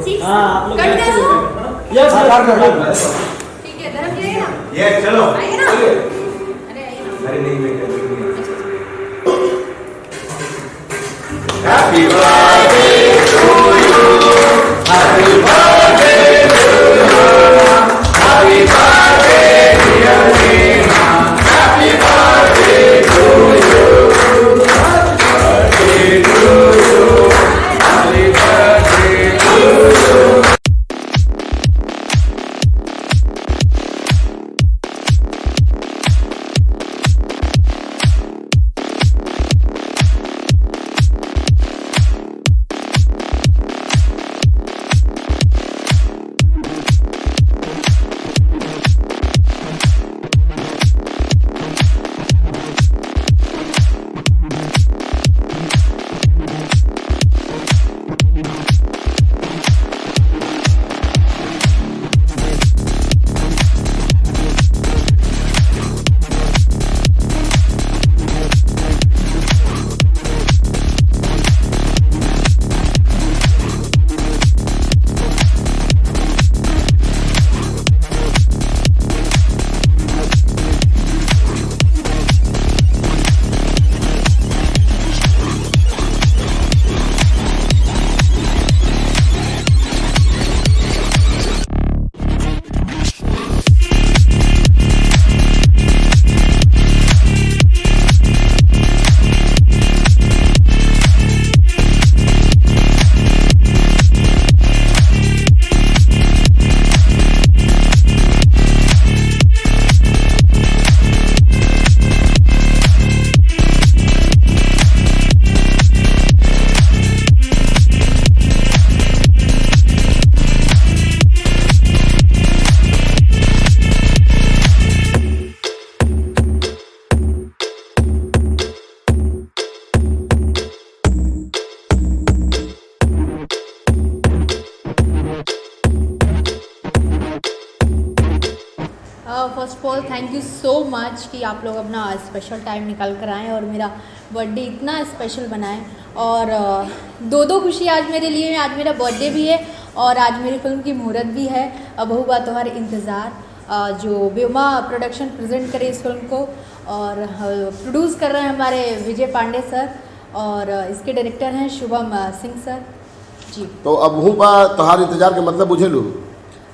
Cut कर दो। ठीक है, धर्म जी आइए ना। ये चलो आइए ना। अरे अरे आइए ना। नहीं बेटा happy birthday to you happy birthday to you happy birthday dear Meena happy birthday to you happy birthday to you happy birthday to you. First of all thank you so much कि आप लोग अपना स्पेशल टाइम निकाल कर आएँ और मेरा birthday इतना स्पेशल बनाएं। और दो खुशी आज मेरे लिए है, आज मेरा बर्थडे भी है और आज मेरी फिल्म की मुहूर्त भी है। बहू बा तुम्हारे इंतज़ार, जो व्योमा प्रोडक्शन प्रेजेंट करे इस फिल्म को और प्रोड्यूस कर रहे हैं हमारे विजय पांडे सर और इसके डायरेक्टर हैं शुभम सिंह सर जी। तो अब हूँ बा तोहार इंतजार के मतलब बुझे लू।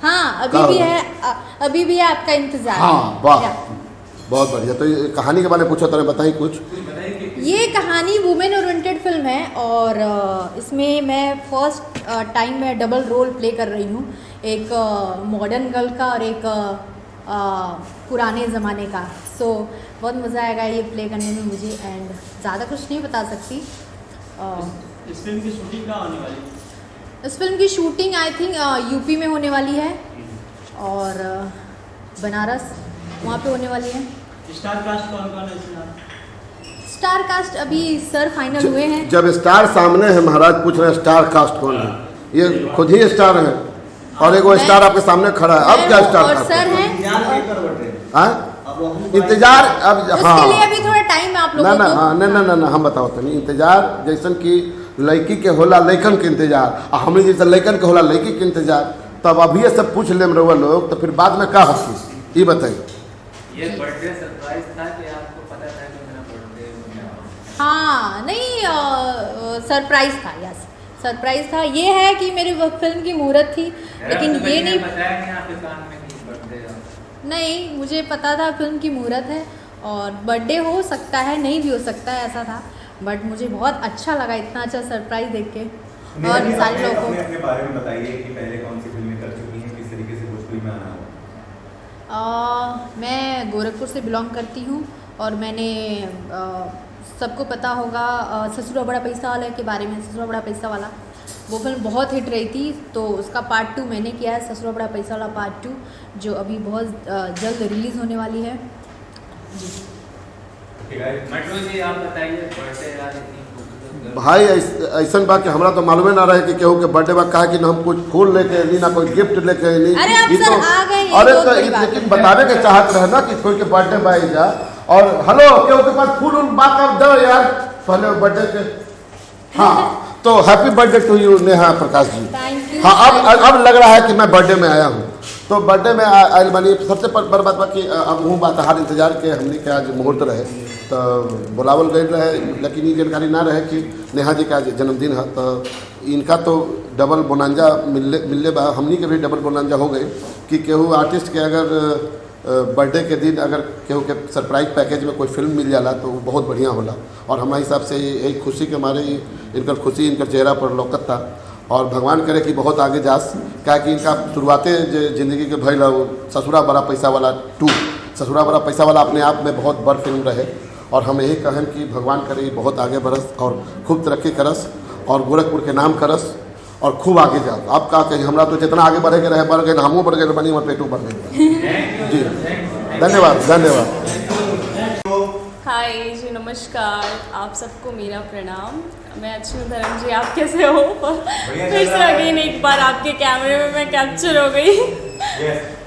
हाँ अभी भी है आपका इंतजार। हाँ वाह बहुत बढ़िया। तो ये कहानी के बारे में पूछो तो बताइए कुछ। ये कहानी वुमेन ओरिएंटेड फिल्म है और इसमें मैं फर्स्ट टाइम में डबल रोल प्ले कर रही हूँ, एक मॉडर्न गर्ल का और एक पुराने ज़माने का। सो बहुत मज़ा आएगा ये प्ले करने में मुझे एंड ज़्यादा कुछ नहीं बता सकती। इस फिल्म की शूटिंग कहाँ होने वाली है? इस फिल्म की शूटिंग आई थिंक यूपी में होने वाली है और बनारस वहाँ पे होने वाली है। स्टार कास्ट कौन कौन है इसमें? स्टार कास्ट अभी सर फाइनल हुए हैं। जब स्टार सामने है महाराज पूछ रहे हैं स्टार कास्ट कौन है, ये खुद ही स्टार है और एक वो स्टार आपके सामने खड़ा है। अब क्या स्टार और सर हैं इंतजार। अब हाँ उसके लिए अभी थोड़ा टाइम है आप लोगों को। हाँ ना हम बताओ तो नहीं इंतजार जैसन की लड़की के होला लड़कन के इंतजार और हमें जैसे लड़कन के होला लड़की के इंतजार। तब अभी ये सब पूछ ले रहे लोग तो फिर बाद में क्या होती ये बताइए। ये बर्थडे सरप्राइज था कि आपको पता था कि मेरा बर्थडे? हाँ नहीं सरप्राइज था, यस सरप्राइज था। ये है कि मेरी फिल्म की मुहूर्त थी लेकिन ये नहीं बताया नहीं आपके कान में कि बर्थडे है। नहीं मुझे पता था फिल्म की मुहूर्त है और बर्थडे हो सकता है नहीं भी हो सकता है, ऐसा था। बट मुझे बहुत अच्छा लगा इतना अच्छा सरप्राइज देख के। और सारे लोगों को अपने बारे में बताइए कि पहले कौन सी फिल्में कर चुकी हैं, किस तरीके से भोजपुरी में आना हो। मैं गोरखपुर से बिलोंग करती हूँ और मैंने सबको पता होगा ससुरा बड़ा पैसा वाला के बारे में। ससुरा बड़ा पैसा वाला वो फिल्म बहुत हिट रही थी तो उसका पार्ट 2 मैंने किया है, ससुरा बड़ा पैसा वाला पार्ट 2 जो अभी बहुत जल्द रिलीज़ होने वाली है जी। मटरू जी आप बताइए बर्थडे यार इतनी भाई ऐसा बात कि हमरा तो मालूम ना रहे कि केहू के बर्थडे बा कहा कि ना हम कुछ फूल लेके अली ना कोई गिफ्ट लेके अली। अरे आप सर आ गए हैं, अरे बहुत तो बड़ी बात लेकिन है। बतावे के चाहत रहे ना कि कोई के बर्थडे बा जा और हेलो केहू के पास फूल उन बात आप दो यार पहले बर्थडे के। हाँ तो happy birthday to you Neha Prakash ji. Thank you. हाँ, अब लग रहा है कि मैं बर्थडे में आया हूँ। तो बर्थडे में आयल बनी सबसे बड़ बात बा कि अब हूँ बात हार इंतजार के हमने के आज मुहूर्त रहे तो बुलावल गई रहे, लेकिन ये जानकारी ना रहे कि नेहा जी का आज जन्मदिन है। तो इनका तो डबल बोनांजा मिलने बा, हमनी के भी डबल बोनांजा हो गए कि केहू आर्टिस्ट के अगर बर्थडे के दिन अगर केहू के सरप्राइज पैकेज में कोई फिल्म मिल जाला तो वो बहुत बढ़िया होला। और हमारे हिसाब से यही खुशी के मारे ही इनकर खुशी इनकर चेहरा पर लौकत था। और भगवान करे कि बहुत आगे जास, क्या कि इनका शुरुआतें ज़िंदगी के भइल ससुरा बड़ा पैसा वाला 2, ससुरा बड़ा पैसा वाला अपने आप में बहुत बड़ फिल्म रहे। और हम यही कहें कि भगवान करे बहुत आगे बढ़स और खूब तरक्की करस और गोरखपुर के नाम करस और खूब आगे जाओ। आप का कहीं हमरा तो जितना आगे बढ़े के रहे बढ़ गए, हमू बढ़ गए बनी हमारे पेटू बढ़ गए। जी धन्यवाद धन्यवाद। हाय जी, नमस्कार, आप सबको मेरा प्रणाम। मैं अच्छी हूँ धर्म जी, आप कैसे हो? फिर से अगेन एक बार आपके कैमरे में मैं कैप्चर हो गई।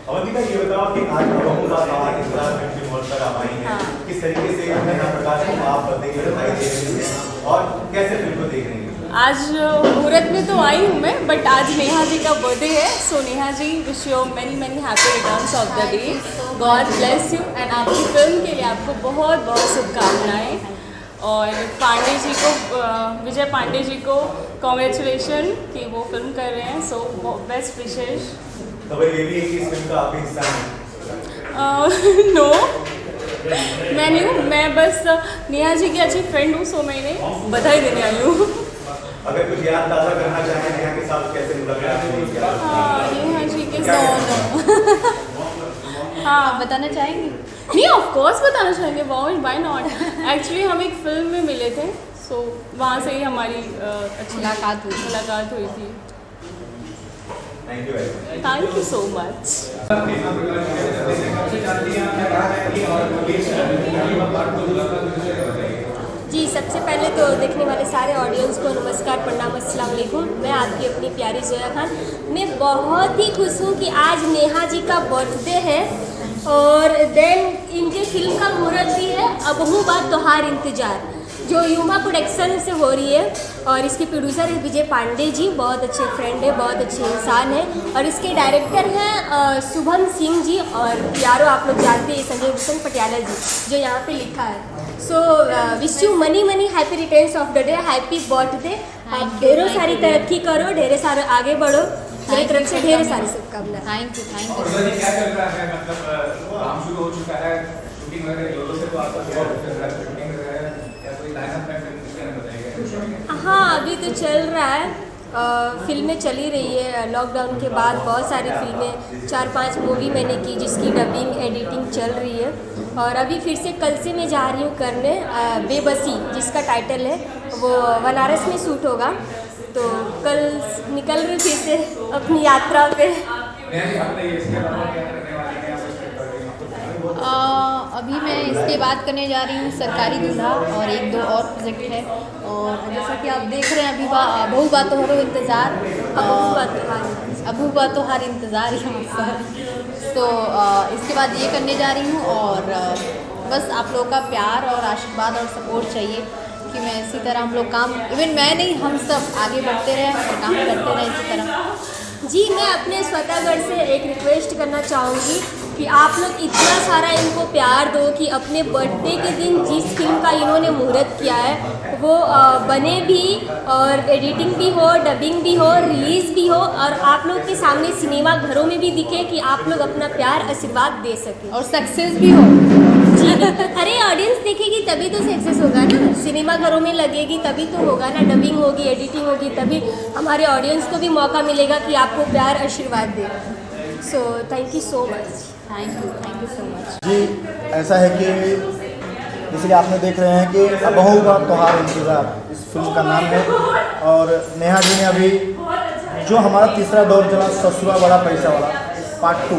अवंतिका ये बताओ कि आज बहू का सवाल इंतजार फिल्म की मोड़ पर आप आई हैं, किस तरीके से नेहा प्रकाश को आप बर्थडे की बधाई दे रही हैं और कैसे फिल्म को देख रही हैं? आज मुहूर्त में तो आई हूँ मैं, बट आज नेहा जी का बर्थडे है। So Neha ji, wish you many many happy returns of the day. God bless you and आपकी फिल्म के लिए आपको बहुत बहुत शुभकामनाएँ। और पांडे जी को, विजय पांडे जी को कॉन्ग्रेचुलेशन कि वो फिल्म कर रहे हैं। सो बेस्ट विशेष। खबर ये भी है कि इस फिल्म का आप हिस्सा हैं? नो, मैं नहीं हूँ, मैं बस नेहा जी की अच्छी फ्रेंड हूँ। सो मैंने बधाई देने आई हूँ। अगर कुछ याद ताज़ा करना चाहें नेहा के साथ कैसे मुलाकात हुई? नेहा जी के साथ हाँ, बताना चाहेंगे? नहीं, ऑफ कोर्स बताना चाहेंगे, व्हाई नॉट। एक्चुअली हम एक फिल्म में मिले थे, सो वहाँ से ही हमारी अच्छी मुलाकात हुई थी। Thank you so much. जी, सबसे पहले तो देखने वाले सारे ऑडियंस को नमस्कार, प्रणाम, अस्सलाम वालेकुम। मैं आपकी अपनी प्यारी जोया खान। मैं बहुत ही खुश हूँ कि आज नेहा जी का बर्थडे है और देन इनके फिल्म का मुहूर्त भी है। अब हूँ बात तोहार इंतजार, जो युमा प्रोडक्शन से हो रही है। और इसके प्रोड्यूसर है विजय पांडे जी, बहुत अच्छे फ्रेंड है, बहुत अच्छे इंसान है। और इसके डायरेक्टर हैं शुभम सिंह जी, और यारों आप लोग जानते हैं संजय भूषण पटियाला जी, जो यहाँ पे लिखा है। So wish you money money happy returns of the day, happy birthday. आप ढेरों सारी तरक्की करो, ढेर सारे आगे बढ़ो, मेरी तरफ से ढेर सारी शुभकामनाएं। Thank you thank you. क्या चल रहा है? मतलब काम शुरू हो चुका है, शूटिंग वगैरह लोगों से तो आपका शूटिंग वगैरह या कोई लाइनअप में बताइएगा। हाँ, अभी तो चल रहा है, फिल्में चली रही है। लॉकडाउन के बाद बहुत सारी फिल्में, 4-5 मूवी मैंने की जिसकी डबिंग एडिटिंग चल रही है। और अभी फिर से कल से मैं जा रही हूँ करने बेबसी, जिसका टाइटल है, वो बनारस में शूट होगा। तो कल निकल रही फिर से अपनी यात्रा पे। अभी मैं इसके बाद करने जा रही हूँ सरकारी दूल्हा और 1-2 और प्रोजेक्ट है। और जैसा कि आप देख रहे हैं अभी बहू बा तो हरो इंतज़ार, अबू बा तो हर इंतज़ार यहाँ पर। तो इसके बाद ये करने जा रही हूँ और बस आप लोगों का प्यार और आशीर्वाद और सपोर्ट चाहिए कि मैं इसी तरह हम लोग काम, इवन मैं नहीं, हम सब आगे बढ़ते रहें और काम करते रहें इसी तरह। जी, मैं अपने स्वतःगढ़ से एक रिक्वेस्ट करना चाहूँगी कि आप लोग इतना सारा इनको प्यार दो कि अपने बर्थडे के दिन जिस फिल्म का इन्होंने मुहूर्त किया है वो बने भी और एडिटिंग भी हो, डबिंग भी हो, रिलीज़ भी हो और आप लोग के सामने सिनेमा घरों में भी दिखे कि आप लोग अपना प्यार आशीर्वाद दे सकें और सक्सेस भी हो। जी, अरे ऑडियंस देखेगी तभी तो सक्सेस होगा ना, सिनेमा घरों में लगेगी तभी तो होगा ना, डबिंग होगी, एडिटिंग होगी, तभी हमारे ऑडियंस को भी मौका मिलेगा कि आपको प्यार आशीर्वाद दे। So thank you so much. Thank you so much. जी, ऐसा है कि इसलिए आपने देख रहे हैं कि बहू बा तोहार इंतज़ार इस फिल्म का नाम है। और नेहा जी ने अभी जो हमारा तीसरा दौर चला ससुरा बड़ा पैसा वाला पार्ट 2,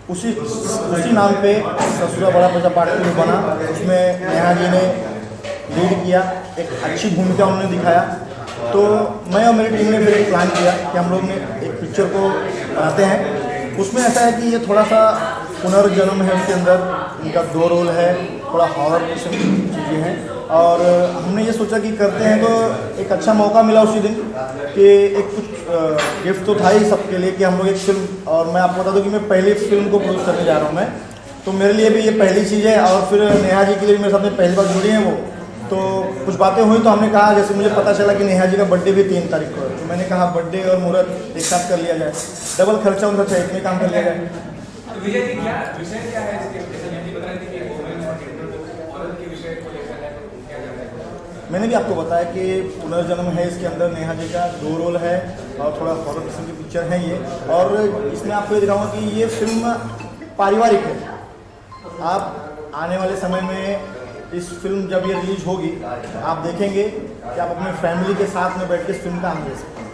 उसी नाम पे ससुरा बड़ा पैसा पार्ट 2 बना। उसमें नेहा जी ने लीड किया, एक अच्छी भूमिका उन्होंने दिखाया। तो मैं और मेरी टीम ने फिर एक प्लान किया कि हम लोग ने एक पिक्चर को बनाते हैं। उसमें ऐसा है कि ये थोड़ा सा पुनर्जन्म है, उसके अंदर इनका 2 रोल है। थोड़ा हॉरर किस्म की चीज़ें हैं। और हमने ये सोचा कि करते हैं तो एक अच्छा मौका मिला उसी दिन कि एक कुछ गिफ्ट तो था ही सबके लिए कि हम लोग एक फिल्म, और मैं आपको बता दूं कि मैं पहली फिल्म को प्रोड्यूस करने जा रहा हूँ मैं, तो मेरे लिए भी ये पहली चीज़ है। और फिर नेहा जी के लिए मेरे साथ में पहली बार जुड़ी हैं वो, तो कुछ बातें हुई तो हमने कहा, जैसे मुझे पता चला कि नेहा जी का बर्थडे भी 3 तारीख को है, तो मैंने कहा बर्थडे और मुहूर्त एक साथ कर लिया जाए, डबल खर्चा उनका चाहिए, इतने काम कर लिया जाए। तो विजय जी क्या विषय क्या है इसके, जैसे नेहा जी बता रही थी कि वुमेन और औरत के विषय को लेकर है, तो क्या कहना है? मैंने भी आपको बताया कि पुनर्जन्म है इसके अंदर, नेहा जी का 2 रोल है और थोड़ा हॉरर किस्म की पिक्चर है ये। और इसमें आपको ये दिखाऊंगा कि ये फिल्म पारिवारिक है। आप आने वाले समय में इस फिल्म जब ये रिलीज होगी तो आप देखेंगे कि आप अपने फैमिली के साथ में बैठ के इस फिल्म का आनंद ले सकते हैं।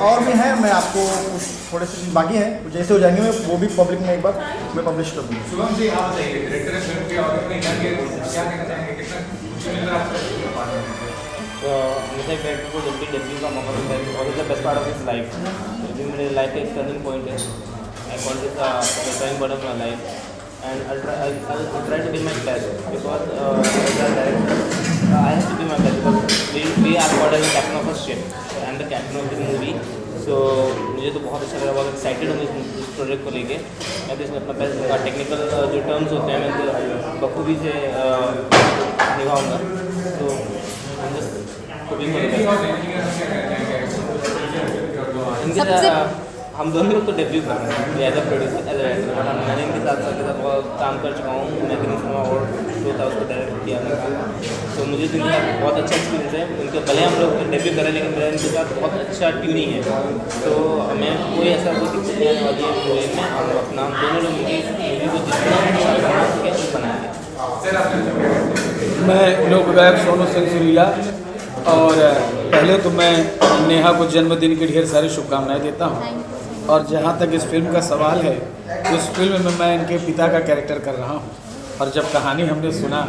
और भी हैं, मैं आपको कुछ थोड़े से बाकी हैं, जैसे हो जाएंगे मैं वो भी पब्लिक में एक बार मैं पब्लिश कर दूँगा। शुभम जी आप बताइए, डायरेक्टर फिल्म के और इतने क्या कहना चाहेंगे, कितना खुशी मिल रहा है आपको? तो मुझे कैरेक्टर को जब भी डेब्यू का मौका मिलता है और is the best part of his life, जो मेरे लाइफ का एक टर्निंग पॉइंट है। I call it the turning point of my life and I'll try to be my best because as a director I have to be my best because we are called as the captain of a ship and the captain of the movie, so मुझे तो बहुत अच्छा लगा, बहुत excited हूँ इस project को लेके। मैं तो इसमें अपना बेस्ट दूँगा, टेक्निकल जो टर्म्स होते हैं मैं तो बखूबी से निभाऊँगा, तो कुकिंग इनके हम दोनों लोग तो डेब्यू कर रहे हैं as a producer, as a director, और मैंने इनके साथ बहुत काम कर चुका हूँ। मैं ग्रीन सिनेमा और जो था उसको डायरेक्ट किया मैंने, तो मुझे तो इनके साथ बहुत अच्छा एक्सपीरियंस है। उनके भले हम लोग डेब्यू करें लेकिन मेरा इनके साथ बहुत अच्छा ट्यूनिंग है, तो हमें कोई ऐसा कोई दिक्कत नहीं आने वाली है मूवी में। हम अपना हम दोनों लोग मूवी को जितना अच्छा बना सके बनाएंगे। मैं लोक गायक सोनू सिंह सुरीला, और पहले तो मैं नेहा को जन्मदिन की ढेर सारी शुभकामनाएं देता हूं। और जहां तक इस फिल्म का सवाल है, तो इस फिल्म में मैं इनके पिता का कैरेक्टर कर रहा हूं। और जब कहानी हमने सुना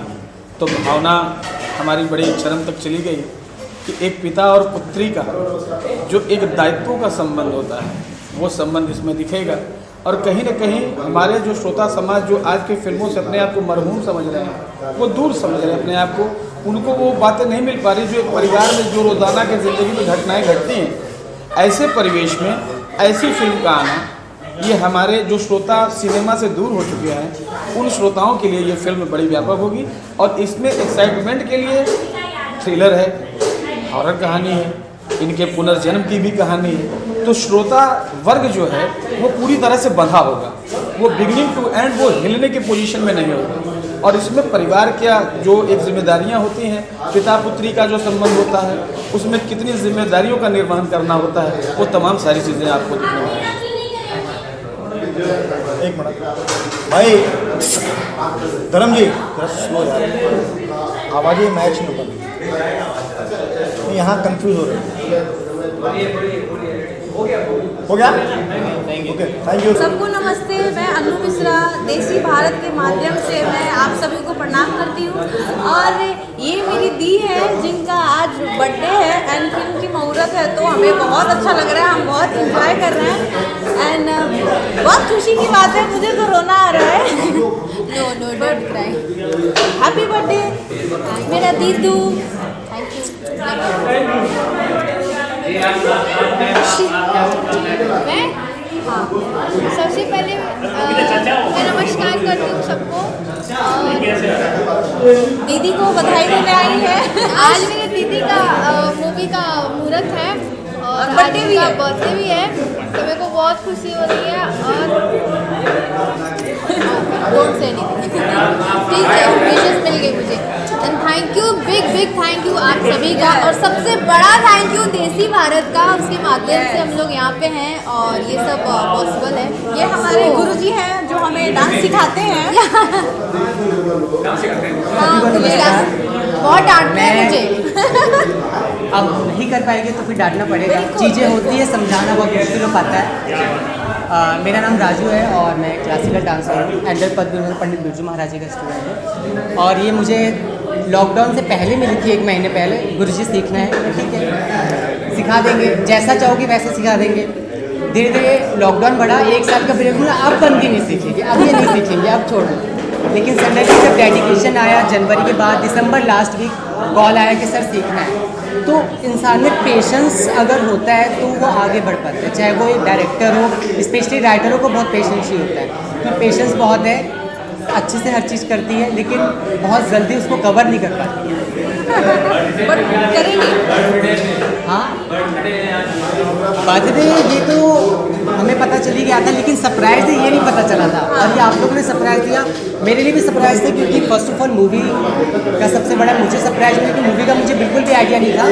तो भावना हमारी बड़ी चरम तक चली गई कि एक पिता और पुत्री का जो एक दायित्वों का संबंध होता है, वो संबंध इसमें दिखेगा। और कहीं ना कहीं हमारे जो श्रोता समाज जो आज की फिल्मों से अपने आप को मरहूम समझ रहे हैं, वो दूर समझ रहे हैं अपने आप को, उनको वो बातें नहीं मिल पा रही जो एक परिवार में जो रोज़ाना की ज़िंदगी में घटनाएं घटती हैं। ऐसे परिवेश में ऐसी फिल्म का आना, ये हमारे जो श्रोता सिनेमा से दूर हो चुके हैं उन श्रोताओं के लिए ये फिल्म बड़ी व्यापक होगी। और इसमें एक्साइटमेंट के लिए थ्रिलर है, हॉरर कहानी है, इनके पुनर्जन्म की भी कहानी है, तो श्रोता वर्ग जो है वो पूरी तरह से बंधा होगा, वो बिगिनिंग टू एंड वो हिलने की पोजीशन में नहीं होगा। और इसमें परिवार क्या जो एक जिम्मेदारियां होती हैं, पिता पुत्री का जो संबंध होता है, उसमें कितनी जिम्मेदारियों का निर्वहन करना होता है, वो तमाम सारी चीज़ें आपको दिखने वाली हैं। एक मिनट भाई, धर्म जी थोड़ा स्लो यार, आवाज़ें मैच नहीं कर रही, यहाँ कंफ्यूज हो रहे हैं। हो गया? Okay, thank you. सबको नमस्ते, मैं अनु मिश्रा देसी भारत के माध्यम से मैं आप सभी को प्रणाम करती हूँ। और ये मेरी दी है जिनका आज बर्थडे है एंड फिल्म की मुहूर्त है, तो हमें बहुत अच्छा लग रहा है, हम बहुत इंजॉय कर रहे हैं एंड बहुत खुशी की बात है, मुझे तो रोना आ रहा है। No no don't cry. Happy birthday मेरा दीदू। Thank you. मैं हाँ, सबसे पहले मैं नमस्कार करती हूँ सबको, दीदी को बधाई देने आई है। आज मेरे दीदी का मूवी का मुहूर्त है और बर्थडे भी है, बर्थडे भी है, तो मेरे को बहुत खुशी हो रही है। और डोंट से ठीक है, विशेष मिल गई मुझे and thank you, big big thank you आप सभी का। और सबसे बड़ा थैंक यू देसी भारत का, उसके माध्यम से हम लोग यहाँ पे हैं और ये सब पॉसिबल है। ये हमारे गुरुजी हैं जो हमें डांस सिखाते हैं। हाँ, बहुत डांटते हैं मुझे। अब नहीं कर पाएंगे तो फिर डांटना पड़ेगा, चीज़ें होती है, समझाना बहुत मुश्किल हो पाता है। मेरा नाम राजू है और मैं क्लासिकल डांसर हूँ, एंडर पद्म पंडित बिरजू महाराज जी का स्टूडेंट हूँ। और ये मुझे लॉकडाउन से पहले मिली थी, 1 महीने पहले। गुरुजी सीखना है, ठीक है सिखा देंगे, जैसा चाहोगे वैसे सिखा देंगे। धीरे धीरे लॉकडाउन बढ़ा, 1 साल का ब्रेक हुआ, अब बंदी नहीं सीखेगी, अब ये नहीं सीखेंगे, अब छोड़ दो। लेकिन सडनली जब डेडिकेशन आया जनवरी के बाद, दिसंबर लास्ट वीक कॉल आया कि सर सीखना है, तो इंसान में पेशेंस अगर होता है तो वो आगे बढ़ पाता है। चाहे वो डायरेक्टर हो, स्पेशली राइटरों को बहुत पेशेंस ही होता है, तो पेशेंस बहुत है, अच्छे से हर चीज़ करती है, लेकिन बहुत जल्दी उसको कवर नहीं कर पाती है। हाँ, बर्थडे ये तो हमें पता चली गया था, लेकिन सरप्राइज ये नहीं पता चला था, और ये आप लोगों ने सरप्राइज दिया। मेरे लिए भी सरप्राइज थे, क्योंकि फर्स्ट ऑफ ऑल मूवी का सबसे बड़ा मुझे सरप्राइज मिला कि मूवी का मुझे बिल्कुल भी आइडिया नहीं था,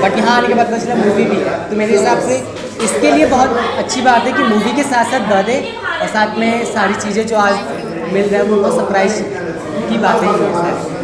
बट यहाँ आने के बाद पता चला मूवी भी है। तो मेरे हिसाब से इसके लिए बहुत अच्छी बात है कि मूवी के साथ साथ बर्थडे और साथ में सारी चीज़ें जो आज मिल रहा है वो सरप्राइज की बात है।